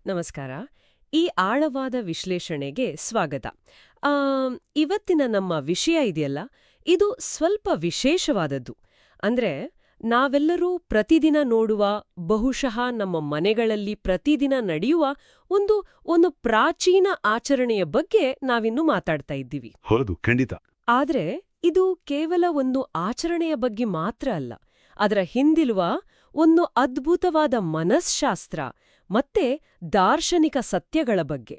ನಮಸ್ಕಾರ. ಈ ಆಳವಾದ ವಿಶ್ಲೇಷಣೆಗೆ ಸ್ವಾಗತ. ಇವತ್ತಿನ ನಮ್ಮ ವಿಷಯ ಇದೆಯಲ್ಲ, ಇದು ಸ್ವಲ್ಪ ವಿಶೇಷವಾದದ್ದು. ಅಂದ್ರೆ, ನಾವೆಲ್ಲರೂ ಪ್ರತಿದಿನ ನೋಡುವ, ಬಹುಶಃ ನಮ್ಮ ಮನೆಗಳಲ್ಲಿ ಪ್ರತಿದಿನ ನಡೆಯುವ ಒಂದು ಪ್ರಾಚೀನ ಆಚರಣೆಯ ಬಗ್ಗೆ ನಾವಿನ್ನು ಮಾತಾಡ್ತಾ ಇದ್ದೀವಿ. ಹೌದು, ಖಂಡಿತ. ಆದ್ರೆ ಇದು ಕೇವಲ ಒಂದು ಆಚರಣೆಯ ಬಗ್ಗೆ ಮಾತ್ರ ಅಲ್ಲ. ಅದರ ಹಿಂದಿರುವ ಒಂದು ಅದ್ಭುತವಾದ ಮನಸ್ಶಾಸ್ತ್ರ ಮತ್ತೆ ದಾರ್ಶನಿಕ ಸತ್ಯಗಳ ಬಗ್ಗೆ.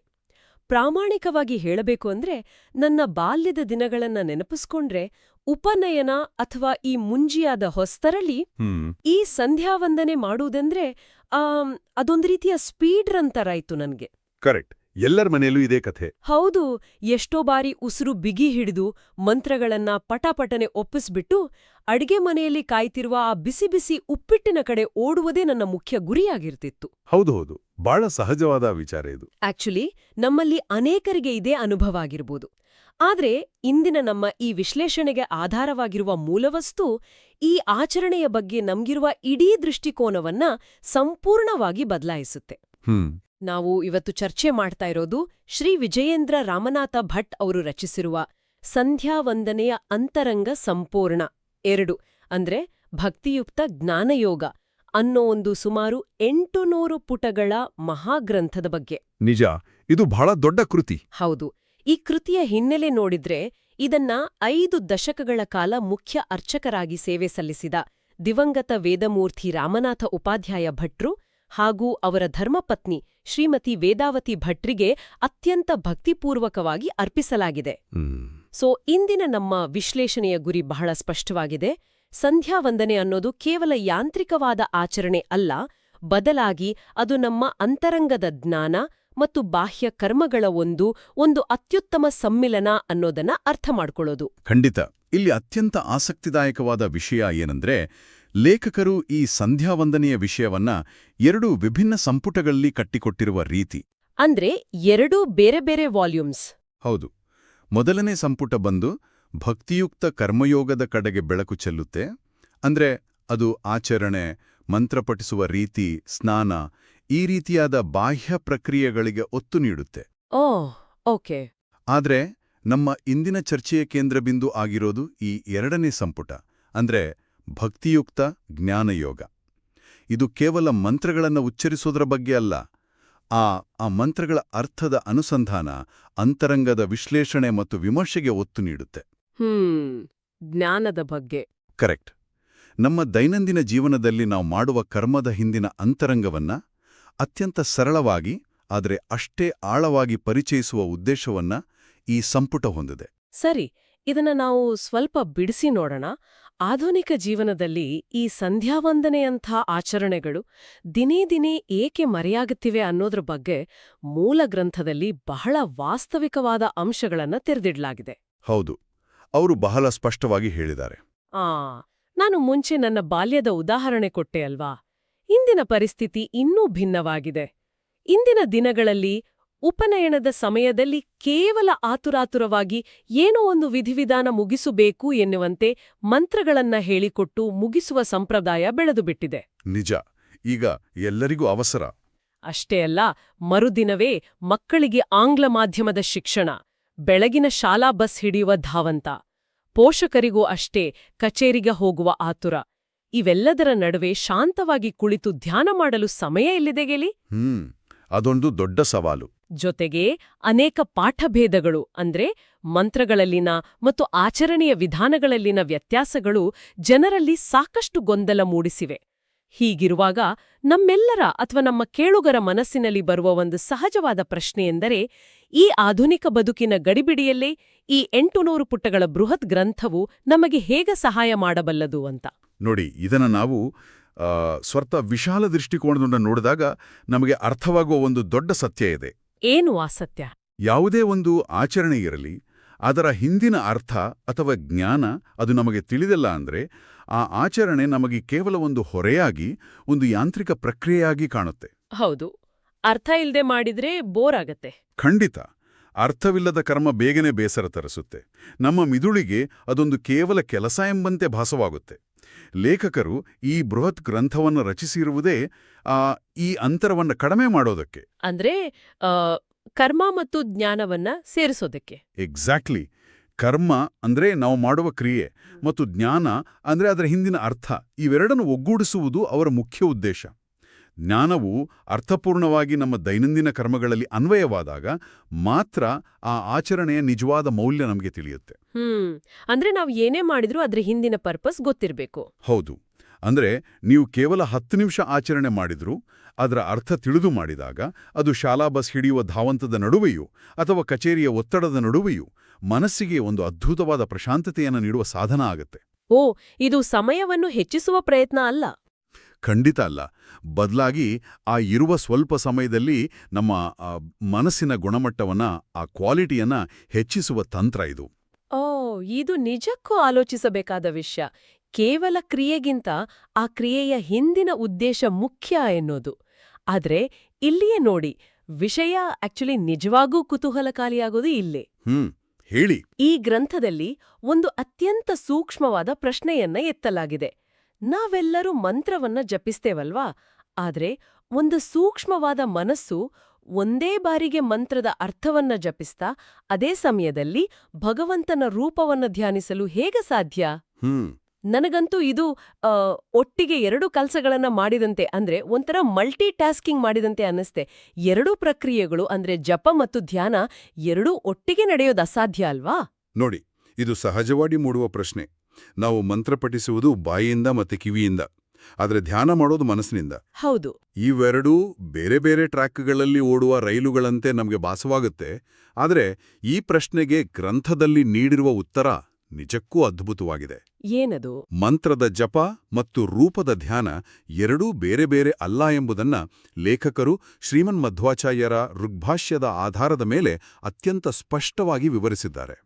ಪ್ರಾಮಾಣಿಕವಾಗಿ ಹೇಳಬೇಕು ಅಂದ್ರೆ, ನನ್ನ ಬಾಲ್ಯದ ದಿನಗಳನ್ನ ನೆನಪಿಸ್ಕೊಂಡ್ರೆ, ಉಪನಯನ ಅಥವಾ ಈ ಮುಂಜಿಯಾದ ಹೊಸ್ತರಲ್ಲಿ ಈ ಸಂಧ್ಯಾವಂದನೆ ಮಾಡುವುದಂದ್ರೆ ಅದೊಂದು ರೀತಿಯ ಸ್ಪೀಡ್ ರನ್ ತರ ಇತ್ತು ನನ್ಗೆ. ಕರೆಕ್ಟ್. ಎಲ್ಲರ ಮನೆಯಲ್ಲೂ ಇದೇ ಕಥೆ. ಹೌದು. ಎಷ್ಟೋ ಬಾರಿ ಉಸಿರು ಬಿಗಿ ಹಿಡಿದು ಮಂತ್ರಗಳನ್ನ ಪಟಾಪಟನೆ ಒಪ್ಪಿಸ್ಬಿಟ್ಟು ಅಡ್ಗೆ ಮನೆಯಲ್ಲಿ ಕಾಯ್ತಿರುವ ಆ ಬಿಸಿ ಬಿಸಿ ಉಪ್ಪಿಟ್ಟಿನ ಕಡೆ ಓಡುವುದೇ ನನ್ನ ಮುಖ್ಯ ಗುರಿಯಾಗಿರ್ತಿತ್ತು. ಹೌದು, ಬಹಳ ಸಹಜವಾದ ವಿಚಾರ ಇದು. ಆಕ್ಚುಲಿ ನಮ್ಮಲ್ಲಿ ಅನೇಕರಿಗೆ ಇದೇ ಅನುಭವ ಆಗಿರ್ಬೋದು. ಆದ್ರೆ ಇಂದಿನ ನಮ್ಮ ಈ ವಿಶ್ಲೇಷಣೆಗೆ ಆಧಾರವಾಗಿರುವ ಮೂಲವಸ್ತು ಈ ಆಚರಣೆಯ ಬಗ್ಗೆ ನಮ್ಗಿರುವ ಇಡೀ ದೃಷ್ಟಿಕೋನವನ್ನ ಸಂಪೂರ್ಣವಾಗಿ ಬದಲಾಯಿಸುತ್ತೆ. ನಾವು ಇವತ್ತು ಚರ್ಚೆ ಮಾಡ್ತಾ ಇರೋದು ಶ್ರೀ ವಿಜಯೇಂದ್ರ ರಾಮನಾಥ ಭಟ್ ಅವರು ರಚಿಸಿರುವ ಸಂಧ್ಯಾವಂದನೆಯ ಅಂತರಂಗ ಸಂಪೂರ್ಣ 2 ಅಂದ್ರೆ ಭಕ್ತಿಯುಕ್ತ ಜ್ಞಾನಯೋಗ ಅನ್ನೋ ಒಂದು ಸುಮಾರು 800 ಪುಟಗಳ ಮಹಾಗ್ರಂಥದ ಬಗ್ಗೆ. ನಿಜ, ಇದು ಬಹಳ ದೊಡ್ಡ ಕೃತಿ. ಹೌದು. ಈ ಕೃತಿಯ ಹಿನ್ನೆಲೆ ನೋಡಿದ್ರೆ, ಇದನ್ನ 5 ದಶಕಗಳ ಕಾಲ ಮುಖ್ಯ ಅರ್ಚಕರಾಗಿ ಸೇವೆ ಸಲ್ಲಿಸಿದ ದಿವಂಗತ ವೇದಮೂರ್ತಿ ರಾಮನಾಥ ಉಪಾಧ್ಯಾಯ ಭಟ್ರು ಹಾಗೂ ಅವರ ಧರ್ಮಪತ್ನಿ ಶ್ರೀಮತಿ ವೇದಾವತಿ ಭಟ್ರಿಗೆ ಅತ್ಯಂತ ಭಕ್ತಿಪೂರ್ವಕವಾಗಿ ಅರ್ಪಿಸಲಾಗಿದೆ. ಇಂದಿನ ನಮ್ಮ ವಿಶ್ಲೇಷಣೆಯ ಗುರಿ ಬಹಳ ಸ್ಪಷ್ಟವಾಗಿದೆ. ಸಂಧ್ಯಾವಂದನೆ ಅನ್ನೋದು ಕೇವಲ ಯಾಂತ್ರಿಕವಾದ ಆಚರಣೆ ಅಲ್ಲ, ಬದಲಾಗಿ ಅದು ನಮ್ಮ ಅಂತರಂಗದ ಜ್ಞಾನ ಮತ್ತು ಬಾಹ್ಯ ಕರ್ಮಗಳ ಒಂದು ಅತ್ಯುತ್ತಮ ಸಮ್ಮಿಲನ ಅನ್ನೋದನ್ನ ಅರ್ಥ ಮಾಡ್ಕೊಳ್ಳೋದು. ಖಂಡಿತ. ಇಲ್ಲಿ ಅತ್ಯಂತ ಆಸಕ್ತಿದಾಯಕವಾದ ವಿಷಯ ಏನಂದ್ರೆ, ಲೇಖಕರು ಈ ಸಂಧ್ಯಾವಂದನೆಯ ವಿಷಯವನ್ನ 2 ವಿಭಿನ್ನ ಸಂಪುಟಗಳಲ್ಲಿ ಕಟ್ಟಿಕೊಟ್ಟಿರುವ ರೀತಿ. ಅಂದ್ರೆ 2 ಬೇರೆ ಬೇರೆ ವಾಲ್ಯೂಮ್ಸ್. ಹೌದು. ಮೊದಲನೇ ಸಂಪುಟ ಬಂದು ಭಕ್ತಿಯುಕ್ತ ಕರ್ಮಯೋಗದ ಕಡೆಗೆ ಬೆಳಕು ಚೆಲ್ಲುತ್ತೆ. ಅಂದ್ರೆ ಅದು ಆಚರಣೆ, ಮಂತ್ರ ಪಠಿಸುವ ರೀತಿ, ಸ್ನಾನ, ಈ ರೀತಿಯಾದ ಬಾಹ್ಯ ಪ್ರಕ್ರಿಯೆಗಳಿಗೆ ಒತ್ತು ನೀಡುತ್ತೆ. ಓಕೆ. ಆದ್ರೆ ನಮ್ಮ ಇಂದಿನ ಚರ್ಚೆಯ ಕೇಂದ್ರಬಿಂದು ಆಗಿರೋದು ಈ 2ನೇ ಸಂಪುಟ, ಅಂದ್ರೆ ಭಕ್ತಿಯುಕ್ತ ಜ್ಞಾನಯೋಗ. ಇದು ಕೇವಲ ಮಂತ್ರಗಳನ್ನು ಉಚ್ಚರಿಸೋದ್ರ ಬಗ್ಗೆ ಅಲ್ಲ, ಆ ಮಂತ್ರಗಳ ಅರ್ಥದ ಅನುಸಂಧಾನ, ಅಂತರಂಗದ ವಿಶ್ಲೇಷಣೆ ಮತ್ತು ವಿಮರ್ಶೆಗೆ ಒತ್ತು ನೀಡುತ್ತೆ. ಜ್ಞಾನದ ಬಗ್ಗೆ. ಕರೆಕ್ಟ್. ನಮ್ಮ ದೈನಂದಿನ ಜೀವನದಲ್ಲಿ ನಾವು ಮಾಡುವ ಕರ್ಮದ ಹಿಂದಿನ ಅಂತರಂಗವನ್ನ ಅತ್ಯಂತ ಸರಳವಾಗಿ, ಆದರೆ ಅಷ್ಟೇ ಆಳವಾಗಿ ಪರಿಚಯಿಸುವ ಉದ್ದೇಶವನ್ನ ಈ ಸಂಪುಟ ಹೊಂದಿದೆ. ಸರಿ, ಇದನ್ನ ನಾವು ಸ್ವಲ್ಪ ಬಿಡಿಸಿ ನೋಡೋಣ. ಆಧುನಿಕ ಜೀವನದಲ್ಲಿ ಈ ಸಂಧ್ಯಾವಂದನೆಯಂಥ ಆಚರಣೆಗಳು ದಿನೇ ದಿನೇ ಏಕೆ ಮರೆಯಾಗುತ್ತಿವೆ ಅನ್ನೋದ್ರ ಬಗ್ಗೆ ಮೂಲ ಗ್ರಂಥದಲ್ಲಿ ಬಹಳ ವಾಸ್ತವಿಕವಾದ ಅಂಶಗಳನ್ನ ತೆರೆದಿಡಲಾಗಿದೆ. ಹೌದು, ಅವರು ಬಹಳ ಸ್ಪಷ್ಟವಾಗಿ ಹೇಳಿದ್ದಾರೆ. ನಾನು ಮುಂಚೆ ನನ್ನ ಬಾಲ್ಯದ ಉದಾಹರಣೆ ಕೊಟ್ಟೆ ಅಲ್ವಾ? ಇಂದಿನ ಪರಿಸ್ಥಿತಿ ಇನ್ನೂ ಭಿನ್ನವಾಗಿದೆ. ಇಂದಿನ ದಿನಗಳಲ್ಲಿ ಉಪನಯನದ ಸಮಯದಲ್ಲಿ ಕೇವಲ ಆತುರಾತುರವಾಗಿ ಏನೋ ಒಂದು ವಿಧಿವಿಧಾನ ಮುಗಿಸಬೇಕು ಎನ್ನುವಂತೆ ಮಂತ್ರಗಳನ್ನ ಹೇಳಿಕೊಟ್ಟು ಮುಗಿಸುವ ಸಂಪ್ರದಾಯ ಬೆಳೆದುಬಿಟ್ಟಿದೆ. ನಿಜ. ಈಗ ಎಲ್ಲರಿಗೂ ಅವಸರ. ಅಷ್ಟೇ ಅಲ್ಲ, ಮರುದಿನವೇ ಮಕ್ಕಳಿಗೆ ಆಂಗ್ಲ ಮಾಧ್ಯಮದ ಶಿಕ್ಷಣ, ಬೆಳಗಿನ ಶಾಲಾ ಬಸ್ ಹಿಡಿಯುವ ಧಾವಂತ, ಪೋಷಕರಿಗೂ ಅಷ್ಟೇ ಕಚೇರಿಗೆ ಹೋಗುವ ಆತುರ. ಇವೆಲ್ಲದರ ನಡುವೆ ಶಾಂತವಾಗಿ ಕುಳಿತು ಧ್ಯಾನ ಮಾಡಲು ಸಮಯ ಎಲ್ಲಿದೆ ಗೆಲಿ? ಅದೊಂದು ದೊಡ್ಡ ಸವಾಲು. ಜೊತೆಗೆ ಅನೇಕ ಪಾಠಭೇದಗಳು, ಅಂದ್ರೆ ಮಂತ್ರಗಳಲ್ಲಿನ ಮತ್ತು ಆಚರಣೆಯ ವಿಧಾನಗಳಲ್ಲಿನ ವ್ಯತ್ಯಾಸಗಳು ಜನರಲ್ಲಿ ಸಾಕಷ್ಟು ಗೊಂದಲ ಮೂಡಿಸಿವೆ. ಹೀಗಿರುವಾಗ ನಮ್ಮೆಲ್ಲರ ಅಥವಾ ನಮ್ಮ ಕೇಳುಗರ ಮನಸ್ಸಿನಲ್ಲಿ ಬರುವ ಒಂದು ಸಹಜವಾದ ಪ್ರಶ್ನೆಯೆಂದರೆ, ಈ ಆಧುನಿಕ ಬದುಕಿನ ಗಡಿಬಿಡಿಯಲ್ಲೇ ಈ 800 ಪುಟಗಳ ಬೃಹತ್ ಗ್ರಂಥವು ನಮಗೆ ಹೇಗೆ ಸಹಾಯ ಮಾಡಬಲ್ಲದು ಅಂತ. ನೋಡಿ, ಇದನ್ನ ನಾವು ಸ್ವಲ್ಪ ವಿಶಾಲ ದೃಷ್ಟಿಕೋನದಿಂದ ನೋಡಿದಾಗ ನಮಗೆ ಅರ್ಥವಾಗುವ ಒಂದು ದೊಡ್ಡ ಸತ್ಯ ಇದೆ. ಏನು ಆ ಸತ್ಯ? ಯಾವುದೇ ಒಂದು ಆಚರಣೆ ಇರಲಿ, ಅದರ ಹಿಂದಿನ ಅರ್ಥ ಅಥವಾ ಜ್ಞಾನ ಅದು ನಮಗೆ ತಿಳಿದಿಲ್ಲ ಅಂದ್ರೆ ಆ ಆಚರಣೆ ನಮಗೆ ಕೇವಲ ಒಂದು ಹೊರೆಯಾಗಿ, ಒಂದು ಯಾಂತ್ರಿಕ ಪ್ರಕ್ರಿಯೆಯಾಗಿ ಕಾಣುತ್ತೆ. ಹೌದು. ಅರ್ಥ ಇಲ್ಲದೆ ಮಾಡಿದ್ರೆ ಬೋರ್ ಆಗತ್ತೆ. ಖಂಡಿತ. ಅರ್ಥವಿಲ್ಲದ ಕರ್ಮ ಬೇಗನೆ ಬೇಸರ ತರಿಸುತ್ತೆ. ನಮ್ಮ ಮಿದುಳಿಗೆ ಅದೊಂದು ಕೇವಲ ಕೆಲಸ ಎಂಬಂತೆ ಭಾಸವಾಗುತ್ತೆ. ಲೇಖಕರು ಈ ಬೃಹತ್ ಗ್ರಂಥವನ್ನು ರಚಿಸಿರುವುದೇ ಈ ಅಂತರವನ್ನು ಕಡಿಮೆ ಮಾಡೋದಕ್ಕೆ. ಅಂದ್ರೆ ಆ, ಕರ್ಮ ಮತ್ತು ಜ್ಞಾನವನ್ನ ಸೇರಿಸೋದಕ್ಕೆ. ಎಕ್ಸಾಕ್ಟ್ಲಿ. ಕರ್ಮ ಅಂದ್ರೆ ನಾವು ಮಾಡುವ ಕ್ರಿಯೆ, ಮತ್ತು ಜ್ಞಾನ ಅಂದ್ರೆ ಅದರ ಹಿಂದಿನ ಅರ್ಥ, ಇವೆರಡನ್ನು ಒಗ್ಗೂಡಿಸುವುದು ಅವರ ಮುಖ್ಯ ಉದ್ದೇಶ. ಜ್ಞಾನವು ಅರ್ಥಪೂರ್ಣವಾಗಿ ನಮ್ಮ ದೈನಂದಿನ ಕರ್ಮಗಳಲ್ಲಿ ಅನ್ವಯವಾದಾಗ ಮಾತ್ರ ಆ ಆಚರಣೆಯ ನಿಜವಾದ ಮೌಲ್ಯ ನಮಗೆ ತಿಳಿಯುತ್ತೆ. ಅಂದ್ರೆ ನಾವು ಏನೇ ಮಾಡಿದ್ರೂ ಅದ್ರ ಹಿಂದಿನ ಪರ್ಪಸ್ ಗೊತ್ತಿರಬೇಕು. ಹೌದು. ಅಂದ್ರೆ ನೀವು ಕೇವಲ 10 ನಿಮಿಷ ಆಚರಣೆ ಮಾಡಿದ್ರೂ ಅದರ ಅರ್ಥ ತಿಳಿದು ಮಾಡಿದಾಗ ಅದು ಶಾಲಾ ಬಸ್ ಹಿಡಿಯುವ ಧಾವಂತದ ನಡುವೆಯೂ ಅಥವಾ ಕಚೇರಿಯ ಒತ್ತಡದ ನಡುವೆಯೂ ಮನಸ್ಸಿಗೆ ಒಂದು ಅದ್ಭುತವಾದ ಪ್ರಶಾಂತತೆಯನ್ನು ನೀಡುವ ಸಾಧನ ಆಗತ್ತೆ. ಓ, ಇದು ಸಮಯವನ್ನು ಹೆಚ್ಚಿಸುವ ಪ್ರಯತ್ನ ಅಲ್ಲ. ಖಂಡಿತ ಅಲ್ಲ. ಬದಲಾಗಿ ಆ ಇರುವ ಸ್ವಲ್ಪ ಸಮಯದಲ್ಲಿ ನಮ್ಮ ಮನಸ್ಸಿನ ಗುಣಮಟ್ಟವನ್ನ, ಆ ಕ್ವಾಲಿಟಿಯನ್ನ ಹೆಚ್ಚಿಸುವ ತಂತ್ರ ಇದು. ಓ, ಇದು ನಿಜಕ್ಕೂ ಆಲೋಚಿಸಬೇಕಾದ ವಿಷಯ. ಕೇವಲ ಕ್ರಿಯೆಗಿಂತ ಆ ಕ್ರಿಯೆಯ ಹಿಂದಿನ ಉದ್ದೇಶ ಮುಖ್ಯ ಎನ್ನೋದು. ಆದ್ರೆ ಇಲ್ಲಿಯೇ ನೋಡಿ, ವಿಷಯ ಆಕ್ಚುಲಿ ನಿಜವಾಗೂ ಕುತೂಹಲಕಾರಿಯಾಗೋದು ಇಲ್ಲೇ. ಹೇಳಿ. ಈ ಗ್ರಂಥದಲ್ಲಿ ಒಂದು ಅತ್ಯಂತ ಸೂಕ್ಷ್ಮವಾದ ಪ್ರಶ್ನೆಯನ್ನ ಎತ್ತಲಾಗಿದೆ. ನಾವೆಲ್ಲರೂ ಮಂತ್ರವನ್ನ ಜಪಿಸ್ತೇವಲ್ವಾ? ಆದ್ರೆ ಒಂದು ಸೂಕ್ಷ್ಮವಾದ ಮನಸ್ಸು ಒಂದೇ ಬಾರಿಗೆ ಮಂತ್ರದ ಅರ್ಥವನ್ನ ಜಪಿಸ್ತಾ ಅದೇ ಸಮಯದಲ್ಲಿ ಭಗವಂತನ ರೂಪವನ್ನ ಧ್ಯಾನಿಸಲು ಹೇಗೆ ಸಾಧ್ಯ? ನನಗಂತೂ ಇದು ಒಟ್ಟಿಗೆ 2 ಕೆಲಸಗಳನ್ನ ಮಾಡಿದಂತೆ, ಅಂದ್ರೆ ಒಂಥರ ಮಲ್ಟಿ ಟಾಸ್ಕಿಂಗ್ ಮಾಡಿದಂತೆ ಅನ್ನಿಸ್ತೆ. 2 ಪ್ರಕ್ರಿಯೆಗಳು ಅಂದ್ರೆ ಜಪ ಮತ್ತು ಧ್ಯಾನ ಎರಡೂ ಒಟ್ಟಿಗೆ ನಡೆಯೋದು ಅಸಾಧ್ಯ ಅಲ್ವಾ? ನೋಡಿ, ಇದು ಸಹಜವಾಗಿ ಮೂಡುವ ಪ್ರಶ್ನೆ. ನಾವು ಮಂತ್ರ ಪಠಿಸುವುದು ಬಾಯಿಯಿಂದ ಮತ್ತೆ ಕಿವಿಯಿಂದ, ಆದ್ರೆ ಧ್ಯಾನ ಮಾಡೋದು ಮನಸ್ಸಿನಿಂದ. ಹೌದು. ಇವೆರಡೂ ಬೇರೆ ಬೇರೆ ಟ್ರ್ಯಾಕ್ಗಳಲ್ಲಿ ಓಡುವ ರೈಲುಗಳಂತೆ ನಮಗೆ ಭಾಸವಾಗುತ್ತೆ. ಆದರೆ ಈ ಪ್ರಶ್ನೆಗೆ ಗ್ರಂಥದಲ್ಲಿ ನೀಡಿರುವ ಉತ್ತರ ನಿಜಕ್ಕೂ ಅದ್ಭುತವಾಗಿದೆ. ಏನದು? ಮಂತ್ರದ ಜಪ ಮತ್ತು ರೂಪದ ಧ್ಯಾನ ಎರಡೂ ಬೇರೆ ಬೇರೆ ಅಲ್ಲ ಎಂಬುದನ್ನ ಲೇಖಕರು ಶ್ರೀಮನ್ಮಧ್ವಾಚಾರ್ಯರ ಋಗ್ಭಾಷ್ಯದ ಆಧಾರದ ಮೇಲೆ ಅತ್ಯಂತ ಸ್ಪಷ್ಟವಾಗಿ ವಿವರಿಸಿದ್ದಾರೆ.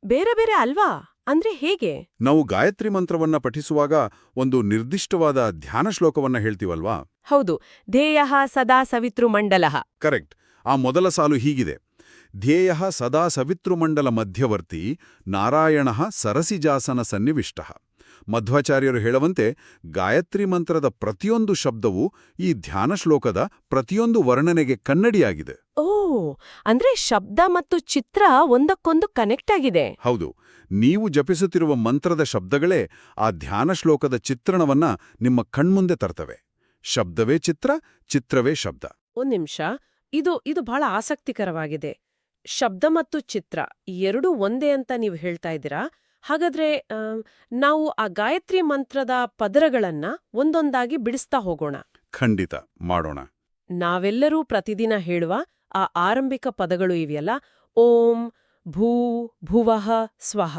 ಬೇರೆ ಬೇರೆ ಅಲ್ವಾ? ಅಂದ್ರೆ ಹೇಗೆ? ನಾವು ಗಾಯತ್ರಿ ಮಂತ್ರವನ್ನ ಪಠಿಸುವಾಗ ಒಂದು ನಿರ್ದಿಷ್ಟವಾದ ಧ್ಯಾನ ಶ್ಲೋಕವನ್ನ ಹೇಳ್ತೀವಲ್ವಾ? ಹೌದು. ಧ್ಯೇಯಃ ಸದಾ ಸವಿತೃಮಂಡಲಃ. ಕರೆಕ್ಟ್. ಆ ಮೊದಲ ಸಾಲು ಹೀಗಿದೆ: ಧ್ಯೇಯಃ ಸದಾ ಸವಿತೃಮಂಡಲ ಮಧ್ಯವರ್ತಿ ನಾರಾಯಣಃ ಸರಸಿಜಾಸನ ಸನ್ನಿವಿಷ್ಟಃ. ಮಧ್ವಾಚಾರ್ಯರು ಹೇಳುವಂತೆ ಗಾಯತ್ರಿ ಮಂತ್ರದ ಪ್ರತಿಯೊಂದು ಶಬ್ದವೂ ಈ ಧ್ಯಾನ ಶ್ಲೋಕದ ಪ್ರತಿಯೊಂದು ವರ್ಣನೆಗೆ ಕನ್ನಡಿಯಾಗಿದೆ. ಓ, ಅಂದ್ರೆ ಶಬ್ದ ಮತ್ತು ಚಿತ್ರ ಒಂದಕ್ಕೊಂದು ಕನೆಕ್ಟ್ ಆಗಿದೆ. ಹೌದು. ನೀವು ಜಪಿಸುತ್ತಿರುವ ಮಂತ್ರದ ಶಬ್ದಗಳೇ ಆ ಧ್ಯಾನ ಶ್ಲೋಕದ ಚಿತ್ರಣವನ್ನ ನಿಮ್ಮ ಕಣ್ಮುಂದೆ ತರ್ತವೆ. ಶಬ್ದವೇ ಚಿತ್ರ, ಚಿತ್ರವೇ ಶಬ್ದ. ಒಂದ್ ನಿಮಿಷ, ಇದು ಬಹಳ ಆಸಕ್ತಿಕರವಾಗಿದೆ. ಶಬ್ದ ಮತ್ತು ಚಿತ್ರ ಎರಡೂ ಒಂದೇ ಅಂತ ನೀವು ಹೇಳ್ತಾ ಇದ್ದೀರಾ. ಹಾಗಾದ್ರೆ ನಾವು ಆ ಗಾಯತ್ರಿ ಮಂತ್ರದ ಪದರಗಳನ್ನ ಒಂದೊಂದಾಗಿ ಬಿಡಿಸ್ತಾ ಹೋಗೋಣ. ಖಂಡಿತ ಮಾಡೋಣ. ನಾವೆಲ್ಲರೂ ಪ್ರತಿದಿನ ಹೇಳುವ ಆ ಆರಂಭಿಕ ಪದಗಳು ಇವೆಯಲ್ಲ, ಓಂ, ಭೂ, ಭುವಃ, ಸ್ವಃ.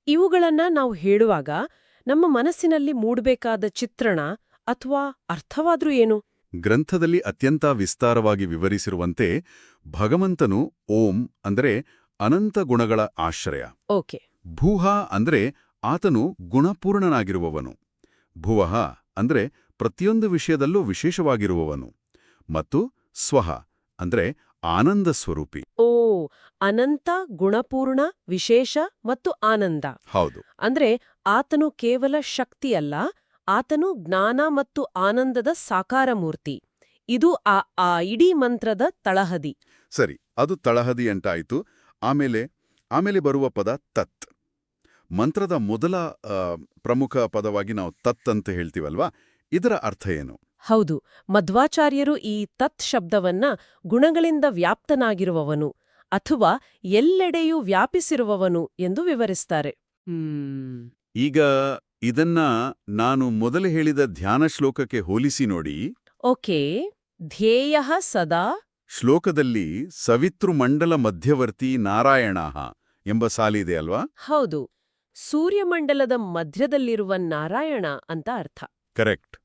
ಇವುಗಳನ್ನ ನಾವು ಹೇಳುವಾಗ ನಮ್ಮ ಮನಸ್ಸಿನಲ್ಲಿ ಮೂಡಬೇಕಾದ ಚಿತ್ರಣ ಅಥವಾ ಅರ್ಥವಾದ್ರೂ ಏನು? ಗ್ರಂಥದಲ್ಲಿ ಅತ್ಯಂತ ವಿಸ್ತಾರವಾಗಿ ವಿವರಿಸಿರುವಂತೆ ಭಗವಂತನು ಓಂ ಅಂದ್ರೆ ಅನಂತ ಗುಣಗಳ ಆಶ್ರಯ. ಓಕೆ. ಭೂಹ ಅಂದ್ರೆ ಆತನು ಗುಣಪೂರ್ಣನಾಗಿರುವವನು. ಭುವಃ ಅಂದ್ರೆ ಪ್ರತಿಯೊಂದು ವಿಷಯದಲ್ಲೂ ವಿಶೇಷವಾಗಿರುವವನು. ಮತ್ತು ಸ್ವಃ ಅಂದ್ರೆ ಆನಂದ ಸ್ವರೂಪಿ. ಓ, ಅನಂತ, ಗುಣಪೂರ್ಣ, ವಿಶೇಷ ಮತ್ತು ಆನಂದ. ಹೌದು. ಅಂದ್ರೆ ಆತನು ಕೇವಲ ಶಕ್ತಿಯಲ್ಲ, ಆತನು ಜ್ಞಾನ ಮತ್ತು ಆನಂದದ ಸಾಕಾರ ಮೂರ್ತಿ. ಇದು ಆ ಇಡೀ ಮಂತ್ರದ ತಳಹದಿ. ಸರಿ, ಅದು ತಳಹದಿ ಅಂತಾಯಿತು. ಆಮೇಲೆ ಬರುವ ಪದ ತತ್. ಮಂತ್ರದ ಮೊದಲ ಪ್ರಮುಖ ಪದವಾಗಿ ನಾವು ತತ್ ಅಂತ ಹೇಳ್ತೀವಲ್ವಾ? ಇದರ ಅರ್ಥ ಏನು? ಹೌದು. ಮಧ್ವಾಚಾರ್ಯರು ಈ ತತ್ ಶಬ್ದವನ್ನ ಗುಣಗಳಿಂದ ವ್ಯಾಪ್ತನಾಗಿರುವವನು ಅಥವಾ ಎಲ್ಲೆಡೆಯೂ ವ್ಯಾಪಿಸಿರುವವನು ಎಂದು ವಿವರಿಸ್ತಾರೆ. ಈಗ ಇದನ್ನ ನಾನು ಮೊದಲು ಹೇಳಿದ ಧ್ಯಾನ ಶ್ಲೋಕಕ್ಕೆ ಹೋಲಿಸಿ ನೋಡಿ. ಓಕೆ. ಧ್ಯೇಯಃ ಸದಾ. ಶ್ಲೋಕದಲ್ಲಿ ಸವಿತೃಮಂಡಲ ಮಧ್ಯವರ್ತಿ ನಾರಾಯಣಃ ಎಂಬ ಸಾಲಿದೆ ಅಲ್ವಾ? ಹೌದು. ಸೂರ್ಯಮಂಡಲದ ಮಧ್ಯದಲ್ಲಿರುವ ನಾರಾಯಣ ಅಂತ ಅರ್ಥ. ಕರೆಕ್ಟ್.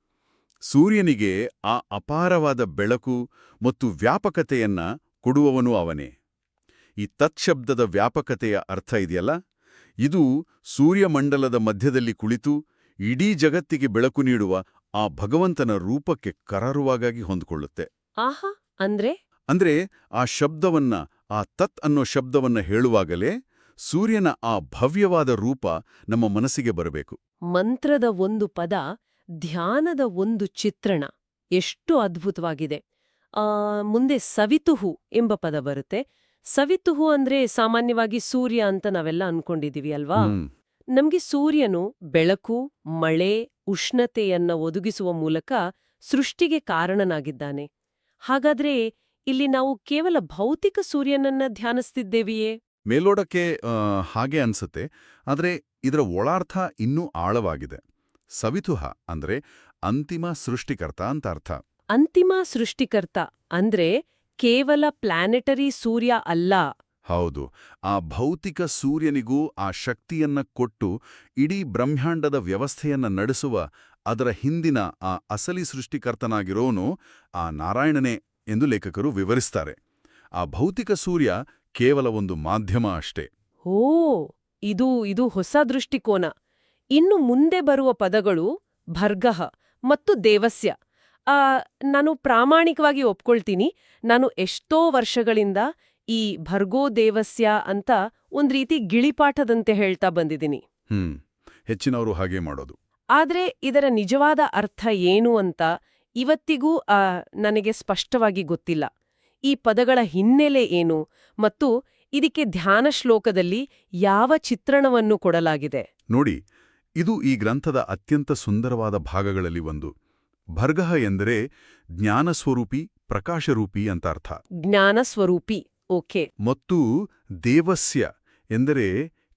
ಸೂರ್ಯನಿಗೆ ಆ ಅಪಾರವಾದ ಬೆಳಕು ಮತ್ತು ವ್ಯಾಪಕತೆಯನ್ನ ಕೊಡುವವನು ಅವನೇ. ಈ ತತ್ಶಬ್ದದ ವ್ಯಾಪಕತೆಯ ಅರ್ಥ ಇದೆಯಲ್ಲ, ಇದು ಸೂರ್ಯಮಂಡಲದ ಮಧ್ಯದಲ್ಲಿ ಕುಳಿತು ಇಡೀ ಜಗತ್ತಿಗೆ ಬೆಳಕು ನೀಡುವ ಆ ಭಗವಂತನ ರೂಪಕ್ಕೆ ಕರಾರುವಾಗಿ ಹೊಂದಿಕೊಳ್ಳುತ್ತೆ. ಆಹಾ. ಅಂದ್ರೆ ಆ ಶಬ್ದವನ್ನ, ಆ ತತ್ ಅನ್ನೋ ಶಬ್ದವನ್ನ ಹೇಳುವಾಗಲೇ ಸೂರ್ಯನ ಆ ಭವ್ಯವಾದ ರೂಪ ನಮ್ಮ ಮನಸ್ಸಿಗೆ ಬರಬೇಕು. ಮಂತ್ರದ ಒಂದು ಪದ, ಧ್ಯಾನದ ಒಂದು ಚಿತ್ರಣ ಎಷ್ಟು ಅದ್ಭುತವಾಗಿದೆ. ಮುಂದೆ ಸವಿತುಹು ಎಂಬ ಪದ ಬರುತ್ತೆ. ಸವಿತುಹು ಅಂದ್ರೆ ಸಾಮಾನ್ಯವಾಗಿ ಸೂರ್ಯ ಅಂತ ನಾವೆಲ್ಲ ಅನ್ಕೊಂಡಿದೀವಿ ಅಲ್ವಾ? ನಮ್ಗೆ ಸೂರ್ಯನು ಬೆಳಕು, ಮಳೆ, ಉಷ್ಣತೆಯನ್ನ ಒದಗಿಸುವ ಮೂಲಕ ಸೃಷ್ಟಿಗೆ ಕಾರಣನಾಗಿದ್ದಾನೆ. ಹಾಗಾದ್ರೆ ಇಲ್ಲಿ ನಾವು ಕೇವಲ ಭೌತಿಕ ಸೂರ್ಯನನ್ನ ಧ್ಯಾನಿಸ್ತಿದ್ದೇವೆಯೇ? ಮೇಲೋಡಕ್ಕೆ ಹಾಗೆ ಅನ್ಸುತ್ತೆ, ಆದರೆ ಇದರ ಒಳಾರ್ಥ ಇನ್ನೂ ಆಳವಾಗಿದೆ. ಸವಿತುಹ ಅಂದ್ರೆ ಅಂತಿಮ ಸೃಷ್ಟಿಕರ್ತ ಅಂತ ಅರ್ಥ. ಅಂತಿಮ ಸೃಷ್ಟಿಕರ್ತ ಅಂದ್ರೆ ಕೇವಲ ಪ್ಲಾನೆಟರಿ ಸೂರ್ಯ ಅಲ್ಲ. ಹೌದು, ಆ ಭೌತಿಕ ಸೂರ್ಯನಿಗೂ ಆ ಶಕ್ತಿಯನ್ನ ಕೊಟ್ಟು ಇಡೀ ಬ್ರಹ್ಮಾಂಡದ ವ್ಯವಸ್ಥೆಯನ್ನ ನಡೆಸುವ ಅದರ ಹಿಂದಿನ ಆ ಅಸಲಿ ಸೃಷ್ಟಿಕರ್ತನಾಗಿರೋನು ಆ ನಾರಾಯಣನೇ ಎಂದು ಲೇಖಕರು ವಿವರಿಸ್ತಾರೆ. ಆ ಭೌತಿಕ ಸೂರ್ಯ ಕೇವಲ ಒಂದು ಮಾಧ್ಯಮ ಅಷ್ಟೇ. ಓ, ಇದು ಹೊಸ ದೃಷ್ಟಿಕೋನ. ಇನ್ನು ಮುಂದೆ ಬರುವ ಪದಗಳು ಭರ್ಗಃ ಮತ್ತು ದೇವಸ್ಯ. ನಾನು ಪ್ರಾಮಾಣಿಕವಾಗಿ ಒಪ್ಕೊಳ್ತೀನಿ, ನಾನು ಎಷ್ಟೋ ವರ್ಷಗಳಿಂದ ಈ ಭರ್ಗೋ ದೇವಸ್ಯ ಅಂತ ಒಂದ್ ರೀತಿ ಗಿಳಿಪಾಠದಂತೆ ಹೇಳ್ತಾ ಬಂದಿದ್ದೀನಿ. ಹೆಚ್ಚಿನವರು ಹಾಗೆ ಮಾಡೋದು. ಆದ್ರೆ ಇದರ ನಿಜವಾದ ಅರ್ಥ ಏನು ಅಂತ ಇವತ್ತಿಗೂ ನನಗೆ ಸ್ಪಷ್ಟವಾಗಿ ಗೊತ್ತಿಲ್ಲ. ಈ ಪದಗಳ ಹಿನ್ನೆಲೆ ಏನು ಮತ್ತು ಇದಕ್ಕೆ ಧ್ಯಾನ ಶ್ಲೋಕದಲ್ಲಿ ಯಾವ ಚಿತ್ರಣವನ್ನು ಕೊಡಲಾಗಿದೆ ನೋಡಿ. ಇದು ಈ ಗ್ರಂಥದ ಅತ್ಯಂತ ಸುಂದರವಾದ ಭಾಗಗಳಲ್ಲಿ ಒಂದು. ಭರ್ಗಃ ಎಂದರೆ ಜ್ಞಾನಸ್ವರೂಪಿ, ಪ್ರಕಾಶರೂಪಿ ಅಂತ ಅರ್ಥ. ಜ್ಞಾನಸ್ವರೂಪಿ, ಓಕೆ. ಮತ್ತು ದೇವಸ್ಯ ಎಂದರೆ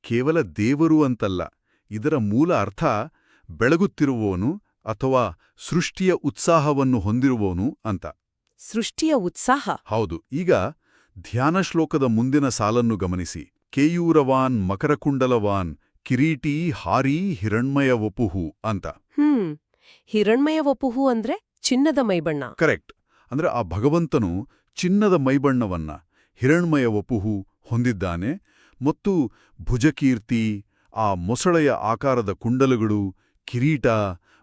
ಕೇವಲ ದೇವರು ಅಂತಲ್ಲ. ಇದರ ಮೂಲ ಅರ್ಥ ಬೆಳಗುತ್ತಿರುವವನು ಅಥವಾ ಸೃಷ್ಟಿಯ ಉತ್ಸಾಹವನ್ನು ಹೊಂದಿರುವವನು ಅಂತ. ಸೃಷ್ಟಿಯ ಉತ್ಸಾಹ? ಹೌದು. ಈಗ ಧ್ಯಾನ ಶ್ಲೋಕದ ಮುಂದಿನ ಸಾಲನ್ನು ಗಮನಿಸಿ. ಕೇಯೂರವಾನ್ ಮಕರಕುಂಡಲವಾನ್ ಕಿರೀಟೀ ಹಾರೀ ಹಿರಣ್ಮಯ ವಪುಹು ಅಂತ. ಹಿರಣ್ಮಯ ವಪುಹು ಅಂದ್ರೆ ಚಿನ್ನದ ಮೈಬಣ್ಣ. ಕರೆಕ್ಟ್. ಅಂದ್ರೆ ಆ ಭಗವಂತನು ಚಿನ್ನದ ಮೈಬಣ್ಣವನ್ನ, ಹಿರಣ್ಮಯ ವಪುಹು, ಹೊಂದಿದ್ದಾನೆ. ಮತ್ತು ಭುಜಕೀರ್ತಿ, ಆ ಮೊಸಳೆಯ ಆಕಾರದ ಕುಂಡಲಗಳು, ಕಿರೀಟ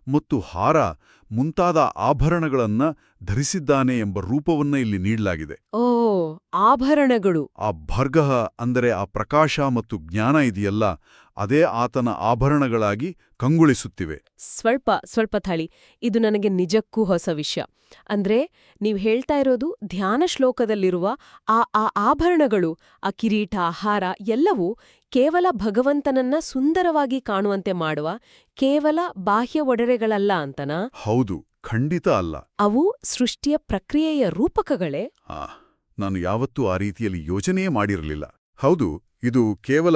ಮತ್ತು ಹಾರ ಮುಂತಾದ ಆಭರಣಗಳನ್ನ ಧರಿಸಿದ್ದಾನೆ ಎಂಬ ರೂಪವನ್ನ ಇಲ್ಲಿ ನೀಡಲಾಗಿದೆ. ಓ, ಆಭರಣಗಳು. ಆ ಭರ್ಗಃ ಅಂದರೆ ಆ ಪ್ರಕಾಶ ಮತ್ತು ಜ್ಞಾನ ಇದೆಯಲ್ಲ, ಅದೇ ಆತನ ಆಭರಣಗಳಾಗಿ ಕಂಗೊಳಿಸುತ್ತಿವೆ. ಸ್ವಲ್ಪ ಥಳಿ. ಇದು ನನಗೆ ನಿಜಕ್ಕೂ ಹೊಸ ವಿಷಯ. ಅಂದ್ರೆ ನೀವ್ ಹೇಳ್ತಾ ಇರೋದು ಧ್ಯಾನ ಶ್ಲೋಕದಲ್ಲಿರುವ ಆ ಆಭರಣಗಳು, ಆ ಕಿರೀಟ, ಹಾರ ಎಲ್ಲವೂ ಕೇವಲ ಭಗವಂತನನ್ನ ಸುಂದರವಾಗಿ ಕಾಣುವಂತೆ ಮಾಡುವ ಕೇವಲ ಬಾಹ್ಯ ಒಡರೆಗಳಲ್ಲ ಅಂತನಾ? ಹೌದು, ಖಂಡಿತ ಅಲ್ಲ. ಅವು ಸೃಷ್ಟಿಯ ಪ್ರಕ್ರಿಯೆಯ ರೂಪಕಗಳೇ? ನಾನು ಯಾವತ್ತೂ ಆ ರೀತಿಯಲ್ಲಿ ಯೋಚನೆಯೇ ಮಾಡಿರಲಿಲ್ಲ. ಹೌದು, ಇದು ಕೇವಲ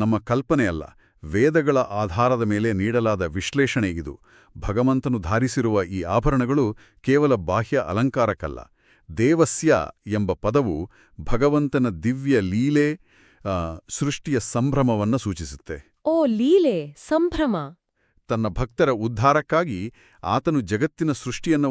ನಮ್ಮ ಕಲ್ಪನೆ ಅಲ್ಲ. ವೇದಗಳ ಆಧಾರದ ಮೇಲೆ ನೀಡಲಾದ ವಿಶ್ಲೇಷಣೆ ಇದು. ಭಗವಂತನು ಧಾರಿಸಿರುವ ಈ ಆಭರಣಗಳು ಕೇವಲ ಬಾಹ್ಯ ಅಲಂಕಾರಕ್ಕಲ್ಲ. ದೇವಸ್ಯ ಎಂಬ ಪದವು ಭಗವಂತನ ದಿವ್ಯ ಲೀಲೆ, ಸೃಷ್ಟಿಯ ಸಂಭ್ರಮವನ್ನು ಸೂಚಿಸುತ್ತೆ. ಓ, ಲೀಲೆ, ಸಂಭ್ರಮ. ತನ್ನ ಭಕ್ತರ ಉದ್ಧಾರಕ್ಕಾಗಿ ಆತನು ಜಗತ್ತಿನ ಸೃಷ್ಟಿಯನ್ನು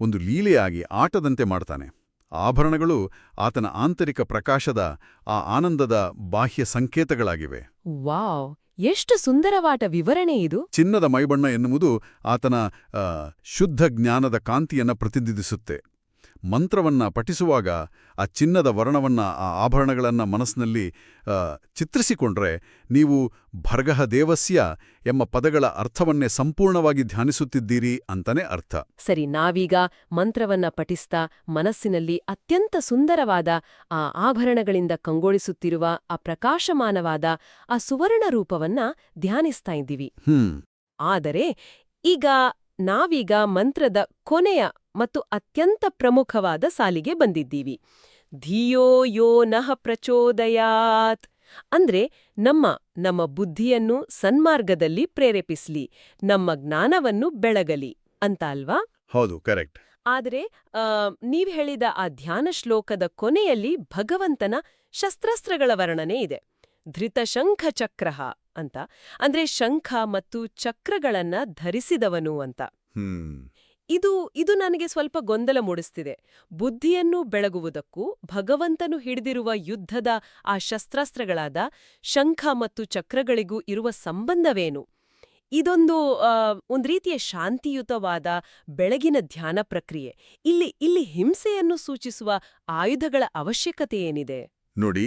ಒಂದು ಲೀಲೆಯಾಗಿ, ಆಟದಂತೆ ಮಾಡ್ತಾನೆ. ಆಭರಣಗಳು ಆತನ ಆಂತರಿಕ ಪ್ರಕಾಶದ, ಆ ಆನಂದದ ಬಾಹ್ಯ ಸಂಕೇತಗಳಾಗಿವೆ. ವಾವ್, ಎಷ್ಟು ಸುಂದರವಾದ ವಿವರಣೆ ಇದು! ಚಿನ್ನದ ಮೈಬಣ್ಣ ಎನ್ನುವುದು ಆತನ ಶುದ್ಧ ಜ್ಞಾನದ ಕಾಂತಿಯನ್ನ ಪ್ರತಿನಿಧಿಸುತ್ತೆ. ಮಂತ್ರವನ್ನ ಪಠಿಸುವಾಗ ಆ ಚಿನ್ನದ ವರ್ಣವನ್ನ, ಆ ಆಭರಣಗಳನ್ನ ಮನಸ್ಸಿನಲ್ಲಿ ಚಿತ್ರಿಸಿಕೊಂಡ್ರೆ ನೀವು ಭರ್ಗಃ ದೇವಸ್ಯ ಎಂಬ ಪದಗಳ ಅರ್ಥವನ್ನೇ ಸಂಪೂರ್ಣವಾಗಿ ಧ್ಯಾನಿಸುತ್ತಿದ್ದೀರಿ ಅಂತಾನೆ ಅರ್ಥ. ಸರಿ, ನಾವೀಗ ಮಂತ್ರವನ್ನ ಪಠಿಸ್ತಾ ಮನಸ್ಸಿನಲ್ಲಿ ಅತ್ಯಂತ ಸುಂದರವಾದ ಆ ಆಭರಣಗಳಿಂದ ಕಂಗೊಳಿಸುತ್ತಿರುವ ಆ ಪ್ರಕಾಶಮಾನವಾದ ಆ ಸುವರ್ಣ ರೂಪವನ್ನ ಧ್ಯಾನಿಸ್ತಾ ಇದ್ದೀವಿ. ಆದರೆ ನಾವೀಗ ಮಂತ್ರದ ಕೊನೆಯ ಮತ್ತು ಅತ್ಯಂತ ಪ್ರಮುಖವಾದ ಸಾಲಿಗೆ ಬಂದಿದ್ದೀವಿ. ಧಿಯೋ ಯೋ ನಃ ಪ್ರಚೋದಯಾತ್ ಅಂದ್ರೆ ನಮ್ಮ ಬುದ್ಧಿಯನ್ನು ಸನ್ಮಾರ್ಗದಲ್ಲಿ ಪ್ರೇರೇಪಿಸ್ಲಿ, ನಮ್ಮ ಜ್ಞಾನವನ್ನು ಬೆಳಗಲಿ ಅಂತ ಅಲ್ವಾ? ಹೌದು, ಕರೆಕ್ಟ್. ಆದರೆ ನೀವ್ ಹೇಳಿದ ಆ ಧ್ಯಾನ ಶ್ಲೋಕದ ಕೊನೆಯಲ್ಲಿ ಭಗವಂತನ ಶಸ್ತ್ರಾಸ್ತ್ರಗಳ ವರ್ಣನೆ ಇದೆ. ಧೃತಶಂಖ ಚಕ್ರಃ ಅಂತ, ಅಂದ್ರೆ ಶಂಖ ಮತ್ತು ಚಕ್ರಗಳನ್ನ ಧರಿಸಿದವನು ಅಂತ. ಇದು ನನಗೆ ಸ್ವಲ್ಪ ಗೊಂದಲ ಮೂಡಿಸ್ತಿದೆ. ಬುದ್ಧಿಯನ್ನು ಬೆಳಗುವುದಕ್ಕೂ ಭಗವಂತನು ಹಿಡಿದಿರುವ ಯುದ್ಧದ ಆ ಶಸ್ತ್ರಾಸ್ತ್ರಗಳಾದ ಶಂಖ ಮತ್ತು ಚಕ್ರಗಳಿಗೂ ಇರುವ ಸಂಬಂಧವೇನು? ಒಂದ್ ರೀತಿಯ ಶಾಂತಿಯುತವಾದ ಬೆಳಗಿನ ಧ್ಯಾನ ಪ್ರಕ್ರಿಯೆ. ಇಲ್ಲಿ ಹಿಂಸೆಯನ್ನು ಸೂಚಿಸುವ ಆಯುಧಗಳ ಅವಶ್ಯಕತೆ ಏನಿದೆ? ನೋಡಿ,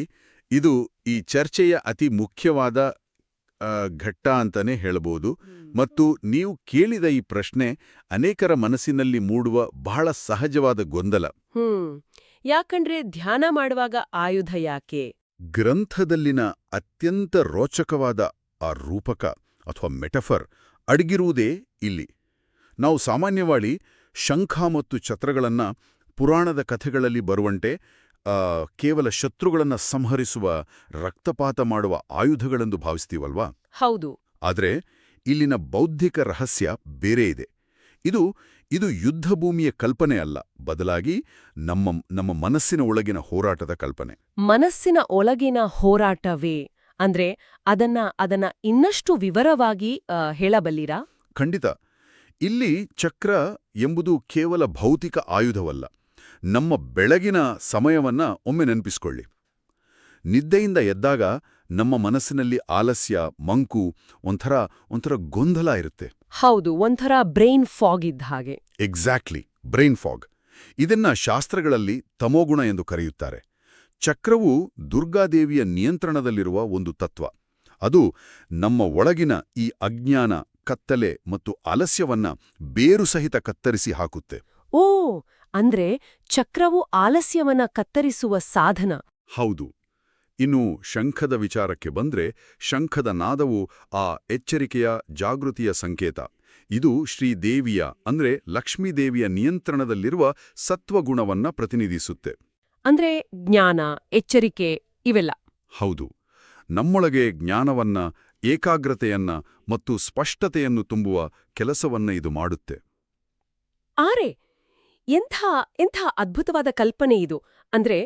ಇದು ಈ ಚರ್ಚೆಯ ಅತಿ ಮುಖ್ಯವಾದ ಘಟ್ಟ ಅಂತಾನೆ ಹೇಳಬಹುದು. ಮತ್ತು ನೀವು ಕೇಳಿದ ಈ ಪ್ರಶ್ನೆ ಅನೇಕರ ಮನಸ್ಸಿನಲ್ಲಿ ಮೂಡುವ ಬಹಳ ಸಹಜವಾದ ಗೊಂದಲ. ಯಾಕಂದ್ರೆ ಧ್ಯಾನ ಮಾಡುವಾಗ ಆಯುಧ ಯಾಕೆ? ಗ್ರಂಥದಲ್ಲಿನ ಅತ್ಯಂತ ರೋಚಕವಾದ ಆ ರೂಪಕ ಅಥವಾ ಮೆಟಫರ್ ಅಡಗಿರುವುದೇ ಇಲ್ಲಿ. ನಾವು ಸಾಮಾನ್ಯವಾಗಿ ಶಂಖ ಮತ್ತು ಛತ್ರಗಳನ್ನ ಪುರಾಣದ ಕಥೆಗಳಲ್ಲಿ ಬರುವಂತೆ ಕೇವಲ ಶತ್ರುಗಳನ್ನ ಸಂಹರಿಸುವ, ರಕ್ತಪಾತ ಮಾಡುವ ಆಯುಧಗಳೆಂದು ಭಾವಿಸ್ತೀವಲ್ವಾ? ಹೌದು. ಆದರೆ ಇಲ್ಲಿನ ಬೌದ್ಧಿಕ ರಹಸ್ಯ ಬೇರೆ ಇದೆ. ಇದು ಯುದ್ಧಭೂಮಿಯ ಕಲ್ಪನೆ ಅಲ್ಲ, ಬದಲಾಗಿ ನಮ್ಮ ಮನಸ್ಸಿನ ಒಳಗಿನ ಹೋರಾಟದ ಕಲ್ಪನೆ. ಮನಸ್ಸಿನ ಒಳಗಿನ ಹೋರಾಟವೇ ಅಂದ್ರೆ ಅದನ್ನ ಇನ್ನಷ್ಟು ವಿವರವಾಗಿ ಹೇಳಬಲ್ಲಿರಾ? ಖಂಡಿತ. ಇಲ್ಲಿ ಚಕ್ರ ಎಂಬುದು ಕೇವಲ ಭೌತಿಕ ಆಯುಧವಲ್ಲ. ನಮ್ಮ ಬೆಳಗಿನ ಸಮಯವನ್ನ ಒಮ್ಮೆ ನೆನಪಿಸ್ಕೊಳ್ಳಿ. ನಿದ್ದೆಯಿಂದ ಎದ್ದಾಗ ನಮ್ಮ ಮನಸ್ಸಿನಲ್ಲಿ ಆಲಸ್ಯ, ಮಂಕು, ಒಂಥರ ಗೊಂದಲ ಇರುತ್ತೆ. ಹೌದು, ಒಂಥರ ಬ್ರೈನ್ ಫಾಗ್ ಇದ್ದ ಹಾಗೆ. Exactly, brain fog. ಇದನ್ನ ಶಾಸ್ತ್ರಗಳಲ್ಲಿ ತಮೋಗುಣ ಎಂದು ಕರೆಯುತ್ತಾರೆ. ಚಕ್ರವು ದುರ್ಗಾದೇವಿಯ ನಿಯಂತ್ರಣದಲ್ಲಿರುವ ಒಂದು ತತ್ವ. ಅದು ನಮ್ಮ ಒಳಗಿನ ಈ ಅಜ್ಞಾನ, ಕತ್ತಲೆ ಮತ್ತು ಆಲಸ್ಯವನ್ನ ಬೇರು ಸಹಿತ ಕತ್ತರಿಸಿ ಹಾಕುತ್ತೆ. ಓ, ಅಂದ್ರೆ ಚಕ್ರವು ಆಲಸ್ಯವನ್ನ ಕತ್ತರಿಸುವ ಸಾಧನ. ಹೌದು. ಇನ್ನು ಶಂಖದ ವಿಚಾರಕ್ಕೆ ಬಂದ್ರೆ, ಶಂಖದ ನಾದವು ಆ ಎಚ್ಚರಿಕೆಯ, ಜಾಗೃತಿಯ ಸಂಕೇತ. ಇದು ಶ್ರೀದೇವಿಯ ಅಂದ್ರೆ ಲಕ್ಷ್ಮೀದೇವಿಯ ನಿಯಂತ್ರಣದಲ್ಲಿರುವ ಸತ್ವಗುಣವನ್ನ ಪ್ರತಿನಿಧಿಸುತ್ತೆ. ಅಂದ್ರೆ ಜ್ಞಾನ, ಎಚ್ಚರಿಕೆ ಇವೆಲ್ಲ. ಹೌದು. ನಮ್ಮೊಳಗೆ ಜ್ಞಾನವನ್ನ, ಏಕಾಗ್ರತೆಯನ್ನ ಮತ್ತು ಸ್ಪಷ್ಟತೆಯನ್ನು ತುಂಬುವ ಕೆಲಸವನ್ನ ಇದು ಮಾಡುತ್ತೆ. ಆರೆ ಎಂಥ ಅದ್ಭುತವಾದ ಕಲ್ಪನೆ ಇದು! ಅಂದ್ರೆ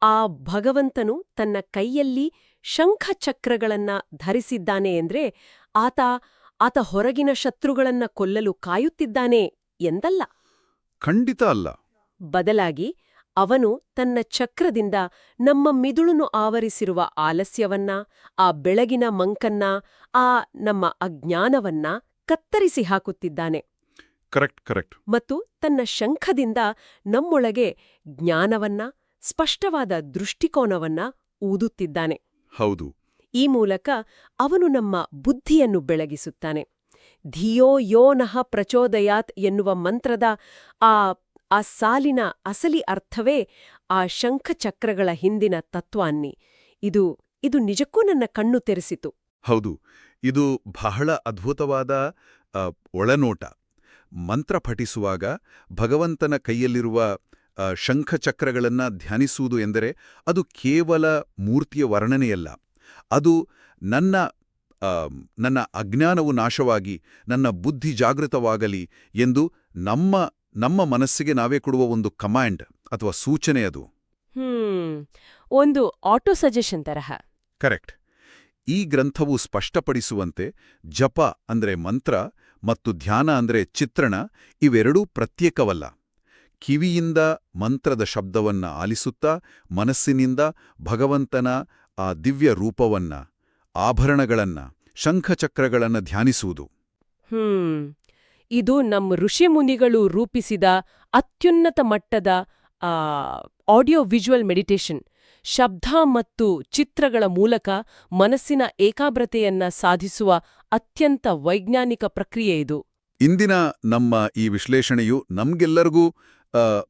ಆ ಭಗವಂತನು ತನ್ನ ಕೈಯಲ್ಲಿ ಶಂಖಚಕ್ರಗಳನ್ನ ಧರಿಸಿದ್ದಾನೆ ಎಂದ್ರೆ ಆತ ಹೊರಗಿನ ಶತ್ರುಗಳನ್ನ ಕೊಲ್ಲಲು ಕಾಯುತ್ತಿದ್ದಾನೆ ಎಂದಲ್ಲ. ಖಂಡಿತ ಅಲ್ಲ. ಬದಲಾಗಿ ಅವನು ತನ್ನ ಚಕ್ರದಿಂದ ನಮ್ಮ ಮಿದುಳುನು ಆವರಿಸಿರುವ ಆಲಸ್ಯವನ್ನ, ಆ ಬೆಳಗಿನ ಮಂಕನ್ನ, ಆ ನಮ್ಮ ಅಜ್ಞಾನವನ್ನ ಕತ್ತರಿಸಿ ಹಾಕುತ್ತಿದ್ದಾನೆ. ಕರೆಕ್ಟ್. ಮತ್ತು ತನ್ನ ಶಂಖದಿಂದ ನಮ್ಮೊಳಗೆ ಜ್ಞಾನವನ್ನ, ಸ್ಪಷ್ಟವಾದ ದೃಷ್ಟಿಕೋನವನ್ನ ಊದುತ್ತಿದ್ದಾನೆ. ಹೌದು. ಈ ಮೂಲಕ ಅವನು ನಮ್ಮ ಬುದ್ಧಿಯನ್ನು ಬೆಳಗಿಸುತ್ತಾನೆ. ಧಿಯೋ ಯೋ ನಃ ಪ್ರಚೋದಯಾತ್ ಎನ್ನುವ ಮಂತ್ರದ ಆ ಸಾಲಿನ ಅಸಲಿ ಅರ್ಥವೇ ಆ ಶಂಖಚಕ್ರಗಳ ಹಿಂದಿನ ತತ್ವಾನ್ನಿ. ಇದು ನಿಜಕ್ಕೂ ನನ್ನ ಕಣ್ಣು ತೆರೆಸಿತು. ಹೌದು. ಇದು ಬಹಳ ಅದ್ಭುತವಾದ ಒಳನೋಟ. ಮಂತ್ರ ಪಠಿಸುವಾಗ ಭಗವಂತನ ಕೈಯಲ್ಲಿರುವ ಶಂಖಚಕ್ರಗಳನ್ನ ಧ್ಯಾನಿಸುವುದು ಎಂದರೆ ಅದು ಕೇವಲ ಮೂರ್ತಿಯ ವರ್ಣನೆಯಲ್ಲ. ಅದು ನನ್ನ ಅಜ್ಞಾನವು ನಾಶವಾಗಿ ನನ್ನ ಬುದ್ಧಿ ಜಾಗೃತವಾಗಲಿ ಎಂದು ನಮ್ಮ ಮನಸ್ಸಿಗೆ ನಾವೇ ಕೊಡುವ ಒಂದು ಕಮಾಂಡ್ ಅಥವಾ ಸೂಚನೆ ಅದು. ಒಂದು ಆಟೋ ಸಜೆಷನ್ ತರಹ. ಕರೆಕ್ಟ್. ಈ ಗ್ರಂಥವು ಸ್ಪಷ್ಟಪಡಿಸುವಂತೆ ಜಪ ಅಂದ್ರೆ ಮಂತ್ರ ಮತ್ತು ಧ್ಯಾನ ಅಂದ್ರೆ ಚಿತ್ರಣ ಇವೆರಡೂ ಪ್ರತ್ಯೇಕವಲ್ಲ. ಕಿವಿಯಿಂದ ಮಂತ್ರದ ಶಬ್ದವನ್ನ ಆಲಿಸುತ್ತಾ ಮನಸ್ಸಿನಿಂದ ಭಗವಂತನ ಆ ದಿವ್ಯ ರೂಪವನ್ನ, ಆಭರಣಗಳನ್ನ, ಶಂಖಚಕ್ರಗಳನ್ನ ಧ್ಯಾನಿಸುವುದು. ಇದು ನಮ್ಮ ಋಷಿಮುನಿಗಳು ರೂಪಿಸಿದ ಅತ್ಯುನ್ನತ ಮಟ್ಟದ ಆಡಿಯೋ ವಿಜುವಲ್ ಮೆಡಿಟೇಷನ್. ಶಬ್ದ ಮತ್ತು ಚಿತ್ರಗಳ ಮೂಲಕ ಮನಸ್ಸಿನ ಏಕಾಗ್ರತೆಯನ್ನ ಸಾಧಿಸುವ ಅತ್ಯಂತ ವೈಜ್ಞಾನಿಕ ಪ್ರಕ್ರಿಯೆ ಇದು. ಇಂದಿನ ನಮ್ಮ ಈ ವಿಶ್ಲೇಷಣೆಯು ನಮ್ಗೆಲ್ಲರಿಗೂ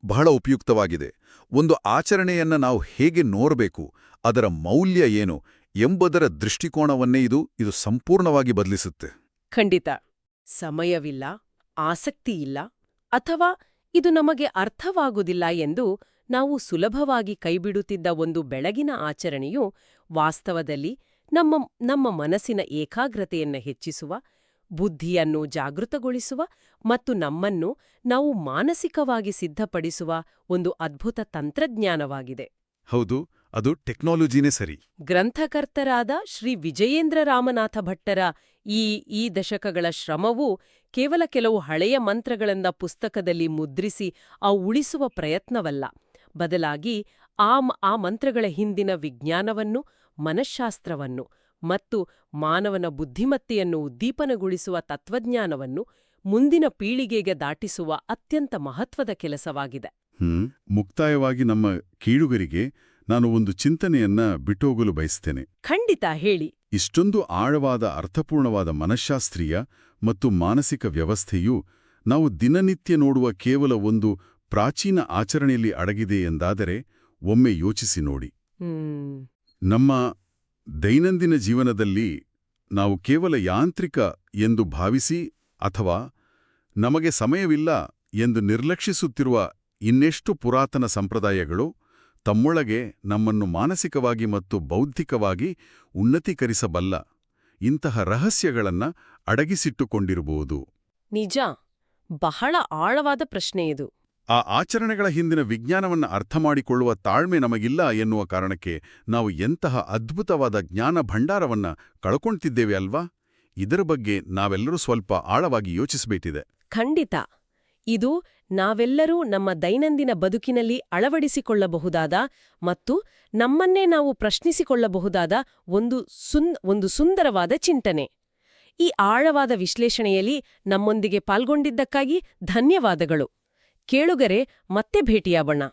ಬಹಳ ಉಪಯುಕ್ತವಾಗಿದೆ. ಒಂದು ಆಚರಣೆಯನ್ನ ನಾವು ಹೇಗೆ ನೋಡಬೇಕು, ಅದರ ಮೌಲ್ಯ ಏನು ಎಂಬುದರ ದೃಷ್ಟಿಕೋನವನ್ನೇ ಇದು ಸಂಪೂರ್ಣವಾಗಿ ಬದಲಿಸುತ್ತೆ. ಖಂಡಿತ. ಸಮಯವಿಲ್ಲ, ಆಸಕ್ತಿಯಿಲ್ಲ, ಅಥವಾ ಇದು ನಮಗೆ ಅರ್ಥವಾಗುವುದಿಲ್ಲ ಎಂದು ನಾವು ಸುಲಭವಾಗಿ ಕೈಬಿಡುತ್ತಿದ್ದ ಒಂದು ಬೆಳಗಿನ ಆಚರಣೆಯು ವಾಸ್ತವದಲ್ಲಿ ನಮ್ಮ ಮನಸ್ಸಿನ ಏಕಾಗ್ರತೆಯನ್ನು ಹೆಚ್ಚಿಸುವ, ಬುದ್ಧಿಯನ್ನು ಜಾಗೃತಗೊಳಿಸುವ ಮತ್ತು ನಮ್ಮನ್ನು ನಾವು ಮಾನಸಿಕವಾಗಿ ಸಿದ್ಧಪಡಿಸುವ ಒಂದು ಅದ್ಭುತ ತಂತ್ರಜ್ಞಾನವಾಗಿದೆ. ಹೌದು, ಅದು ಟೆಕ್ನಾಲಜಿನೇ ಸರಿ. ಗ್ರಂಥಕರ್ತರಾದ ಶ್ರೀ ವಿಜಯೇಂದ್ರ ರಾಮನಾಥ ಭಟ್ಟರ ಈ ದಶಕಗಳ ಶ್ರಮವು ಕೇವಲ ಕೆಲವು ಹಳೆಯ ಮಂತ್ರಗಳಿಂದ ಪುಸ್ತಕದಲ್ಲಿ ಮುದ್ರಿಸಿ ಉಳಿಸುವ ಪ್ರಯತ್ನವಲ್ಲ. ಬದಲಾಗಿ ಆ ಮಂತ್ರಗಳ ಹಿಂದಿನ ವಿಜ್ಞಾನವನ್ನು, ಮನಃಶಾಸ್ತ್ರವನ್ನು ಮತ್ತು ಮಾನವನ ಬುದ್ಧಿಮತ್ತೆಯನ್ನು ಉದ್ದೀಪನಗೊಳಿಸುವ ತತ್ವಜ್ಞಾನವನ್ನು ಮುಂದಿನ ಪೀಳಿಗೆಗೆ ದಾಟಿಸುವ ಅತ್ಯಂತ ಮಹತ್ವದ ಕೆಲಸವಾಗಿದೆ. ಮುಕ್ತಾಯವಾಗಿ ನಮ್ಮ ಕೇಳುಗರಿಗೆ ನಾನು ಒಂದು ಚಿಂತನೆಯನ್ನ ಬಿಟ್ಟೋಗಲು ಬಯಸ್ತೇನೆ. ಖಂಡಿತ ಹೇಳಿ. ಇಷ್ಟೊಂದು ಆಳವಾದ ಅರ್ಥಪೂರ್ಣವಾದ ಮನಃಶಾಸ್ತ್ರೀಯ ಮತ್ತು ಮಾನಸಿಕ ವ್ಯವಸ್ಥೆಯು ನಾವು ದಿನನಿತ್ಯ ನೋಡುವ ಕೇವಲ ಒಂದು ಪ್ರಾಚೀನ ಆಚರಣೆಯಲ್ಲಿ ಅಡಗಿದೆ ಎಂದಾದರೆ ಒಮ್ಮೆ ಯೋಚಿಸಿ ನೋಡಿ. ನಮ್ಮ ದೈನಂದಿನ ಜೀವನದಲ್ಲಿ ನಾವು ಕೇವಲ ಯಾಂತ್ರಿಕ ಎಂದು ಭಾವಿಸಿ ಅಥವಾ ನಮಗೆ ಸಮಯವಿಲ್ಲ ಎಂದು ನಿರ್ಲಕ್ಷಿಸುತ್ತಿರುವ ಇನ್ನೆಷ್ಟು ಪುರಾತನ ಸಂಪ್ರದಾಯಗಳು ತಮ್ಮೊಳಗೆ ನಮ್ಮನ್ನು ಮಾನಸಿಕವಾಗಿ ಮತ್ತು ಬೌದ್ಧಿಕವಾಗಿ ಉನ್ನತೀಕರಿಸಬಲ್ಲ ಇಂತಹ ರಹಸ್ಯಗಳನ್ನು ಅಡಗಿಸಿಟ್ಟುಕೊಂಡಿರಬಹುದು. ನಿಜ, ಬಹಳ ಆಳವಾದ ಪ್ರಶ್ನೆ ಇದು. ಆ ಆಚರಣೆಗಳ ಹಿಂದಿನ ವಿಜ್ಞಾನವನ್ನು ಅರ್ಥಮಾಡಿಕೊಳ್ಳುವ ತಾಳ್ಮೆ ನಮಗಿಲ್ಲ ಎನ್ನುವ ಕಾರಣಕ್ಕೆ ನಾವು ಎಂತಹ ಅದ್ಭುತವಾದ ಜ್ಞಾನ ಭಂಡಾರವನ್ನ ಕಳ್ಕೊಳ್ತಿದ್ದೇವೆ ಅಲ್ವಾ? ಇದರ ಬಗ್ಗೆ ನಾವೆಲ್ಲರೂ ಸ್ವಲ್ಪ ಆಳವಾಗಿ ಯೋಚಿಸಬೇಕಿದೆ. ಖಂಡಿತ. ಇದು ನಾವೆಲ್ಲರೂ ನಮ್ಮ ದೈನಂದಿನ ಬದುಕಿನಲ್ಲಿ ಅಳವಡಿಸಿಕೊಳ್ಳಬಹುದಾದ ಮತ್ತು ನಮ್ಮನ್ನೇ ನಾವು ಪ್ರಶ್ನಿಸಿಕೊಳ್ಳಬಹುದಾದ ಒಂದು ಸುಂದರವಾದ ಚಿಂತನೆ. ಈ ಆಳವಾದ ವಿಶ್ಲೇಷಣೆಯಲ್ಲಿ ನಮ್ಮೊಂದಿಗೆ ಪಾಲ್ಗೊಂಡಿದ್ದಕ್ಕಾಗಿ ಧನ್ಯವಾದಗಳು. ಕೇಳುಗರೆ, ಮತ್ತೆ ಭೇಟಿಯಾಗೋಣ.